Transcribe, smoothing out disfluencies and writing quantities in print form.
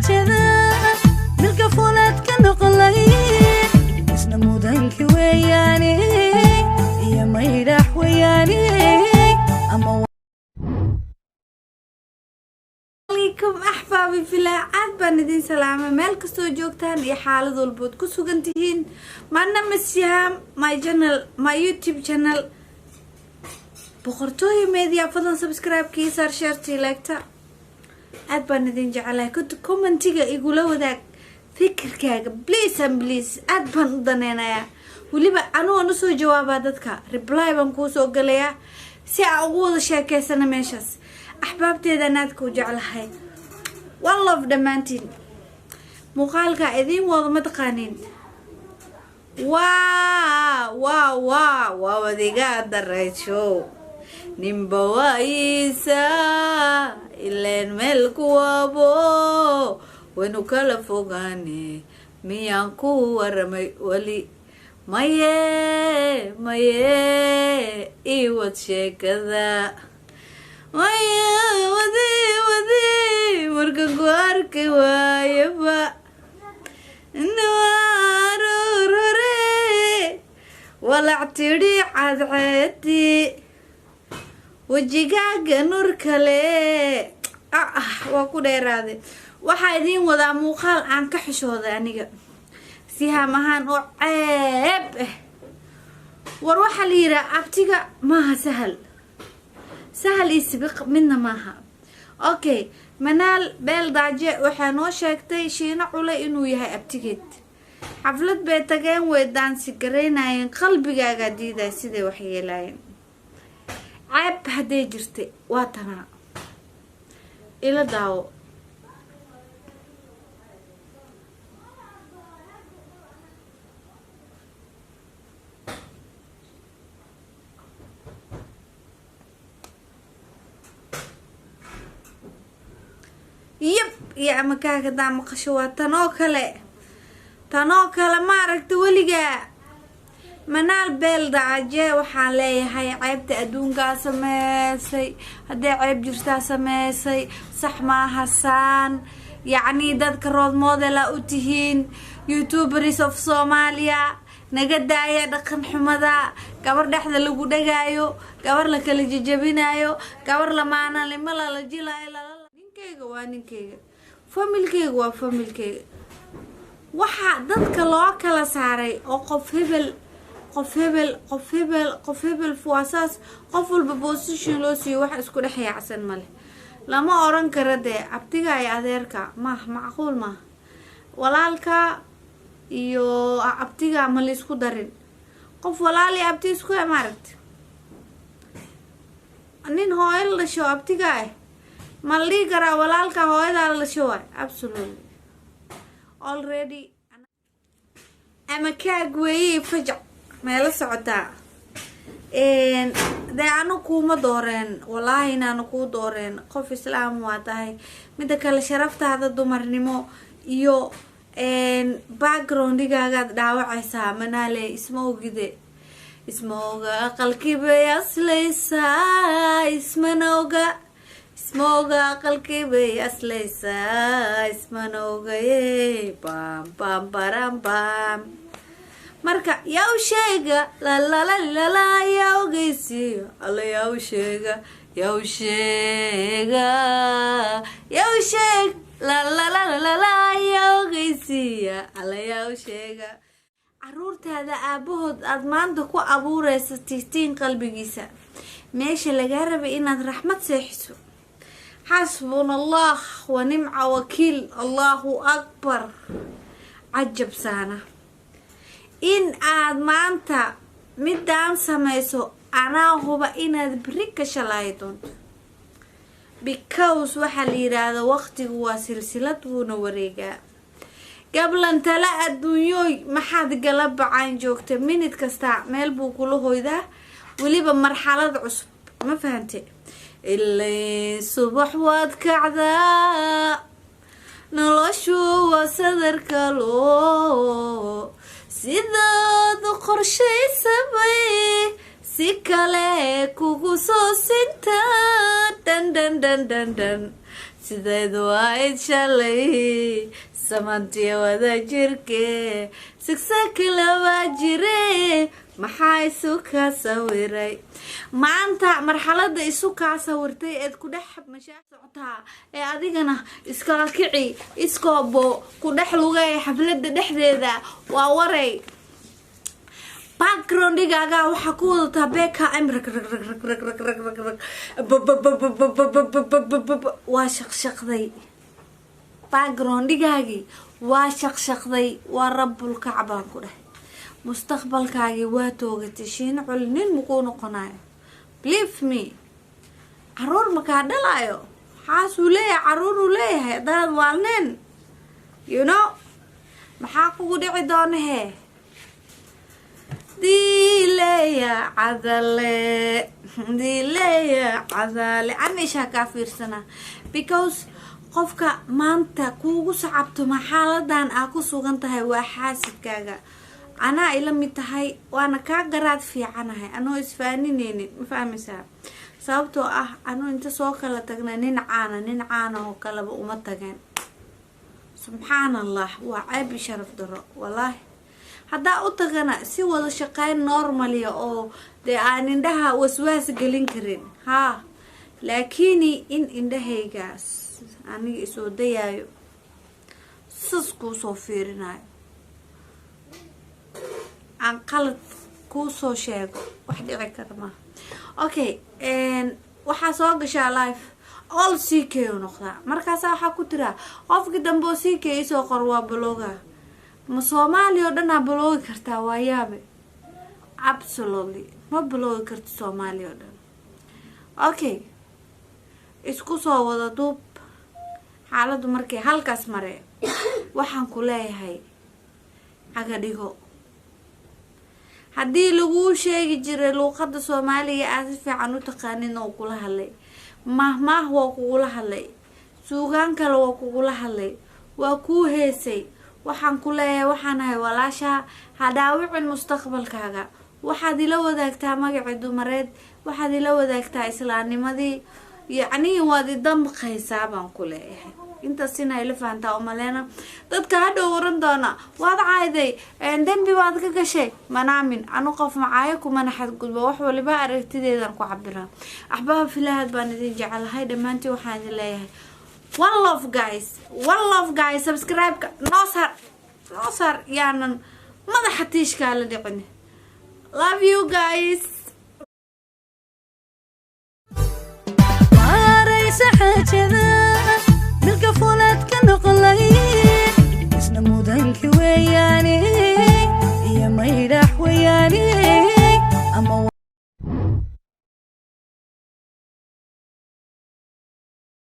حاجة بالقفولات كنقلين اسنا مودنك وياني يا ما يرح وياني أما عليكم أحبابي في الله عاد بندين سلامة مالك جوجتان يا حالة البود كسو كنتين معنا مسيهم ماي يوتيوب channel بقرتوي ميديا فضل سبسكرايب كيسار شيرتي لايكتا عاد بندين جعلها كنت كومنتيجا يقولوا ذاك فكر كاجا بليز عاد بندنينا وليبا أنا نسوي جوابات دتك ريبلاي بنكوسو قليا ساعة أول شيء كيسنا ماشس أحبابتي دناتكو جعلها والله في دمانتين مقالك إذين وضع متقانين واو ذي قادر ريتشو نمبوايسا إلا الملك وابو وينو كالفوغاني ميانكو ورمي ولي مايه إيوات شكذا مايه ودي ورقاقو أركي وايبا نوارو روري ولا اعتدي عادي وجيقاق نور كالي واكو ديرادي waxaa idin wadaa muuqaal aan ka xishooday aniga sihaamahan oo ceeb war waxa la yiraahdaa abtiga maaha sahal isbiq midna maaha okay manaal beel daaje waxaa noo sheegtay shiina culay inuu yahay abtigeed xaflad bay tageen way daansi gareynayeen qalbigaaga diiday sidee wax yeelayeen ceeb haday jirtay waa tanaa ila daawo يا مكاك دام قشوة تنوكلة ما عرفت ولقى منال بيل دعجة وحالي هاي عيبت أدونقا سماسي هدي عيب جرتا سماسي صح ما حسان يعني دادك الرود موديلا أتهين يوتيوبريس of صوماليا نقد دايا دقن حمدا قبر دحذا لقو دقايو قبر لك اللي ججبينايو قبر لمانا لمالا لجيلا إلا ninkeyga familkeyga waa familkeyga waxa dadka loo kala saaray oo qof hebel fuasaas qof walba position loo siiyo wax isku dhaxayacsan male lama oran karo dee abtiga ay adeerka macquul ma walaalka iyo abtiga ma la isku darin qof walaali abti isku maaragt nin hooyal la soo abtiga مالي كرا ولالك هواي دار لشوي absolutely already أما كاجوي فجع ما لسعتها إن ده أنا كوما دورين والله إن أنا كو دورين قف إسلام واتاي مدك الشرفت هذا الدمر نمو يو إن background قاعد دعوة عيسى منالي اسمه أقل كبيس ليس اسموغا قلقي بياس ليسا اسمانوغا بام بام بارام بام مركا ياو شيغا لا لا لا لا لا ياو غيسي الله ياو شيغا لا لا لا لا لا ياو غيسي الله ياو شيغا عرورتاada aabahood aad maanta ku abuuraysa tiistiin qalbigiisa meesha laga rabay inaad raxmad seexiso حسبنا الله ونعم وكيل الله أكبر عجب سانا إن آد ما أنت مدان سميسو أنا هو بإن بريك شلايتون because وحلي هذا وقتي هو سلسلة ونوريجا قبل أن تلاقي الدنيا ما حد قلب عن جوكته من يتكستع ملبو كله هيدا ولي بمرحلة عصب ما فهمتي اللي صبح واد كعدا نلاشو وصدر كالو سيداد قرشي سبي سيكالي كوكو سوسنتا دن دن دن دن دن sideedu waa shalay samantiya wada jirke sigsa kala waa jire maxaa isu ka sawiray maanta marxaladda isu ka sawirtay eed ku dhex mashaaq socotaa ee adigana iskala kici iskoobo ku dhex lugay xafladda dhexdeeda waa waray backgroundigaaga waxa ku wadataa beeka amrak waa shaqshaqday backgroundigaagii waa shaqshaqday waa rabbul kacbaan ku dheh mustaqbalkaagii waa toogatay shiina culi nin makuu noqonayo believe me caruur makaa dhalayo xaasuu leeyahay caruuruu leeyahay haddaad waalneen you know maxaa kugu dhici doona hee dileya cadale anishaa kaa fiirsana because qofka maanta kuugu sacabto ma xaaladan aa ku sugan tahay waa xaasidkaaga anaa ila mid tahay waana kaa garaad fiicanahay anoo isfaanineynin ma fahmaysaa sababtoo ah anuu inta soo kala tagna nin caana oo kaleba uma tageen subxaan allah waa ceeb sharaf daro wallaahi haddaa u tagana si wada shaqeyn normaliya oo dee aan indhaha waswaas gelin karin haa laakiini in indhahaygaas aniga isoo dayaayo sas kuu soo fiirinayo aan qalad kuu soo sheego wax dhici kara maaha okay waxaa soo gashaa life all ck u noqdaa markaasa waxaa ku tiraa qofkii dambe oo ck isoo qor waa bloga ma soomaaliya oo dhan aa baloogi kartaa waa yaabe absolutely ma baloogi karta soomaaliya oo dhan okay isku soo wada duub xaaladdu markay halkaas mare waxaan ku leeyahay caga dhigo haddii laguu sheegi jiray luuqada soomaaliga aad si fiican u taqaanin oo kula hadlay mahmaah waa kugula hadlay suugaan kale waa kugula hadlay waa kuu heesay waxaan ku leeyahay waxaan ahay walaashaa ha dhaawicin mustaqbalkaaga waxaad ila wadaagtaa magacii dumareed waxaad ila wadaagtaa islaamnimadii yacni waad idamqaysaa baan ku leeyahay intaas inay la fahantaa oo maleena dadka hadhow waran doona waad caayday dembi baad ka gashay manaamin anu qof macaayo kumana xadgudbo wax waliba aragtideedan ku cabiraa axbaab filahaad baan idin jecelahay dhammaantii waxaan idin leeyahay one love guys subscribe no sar yaanan madaxa tiishkaa la dhicin love you guys milka fulaad ka noqolay isna mudanki weeyaane iyo maydhax weeyaane ama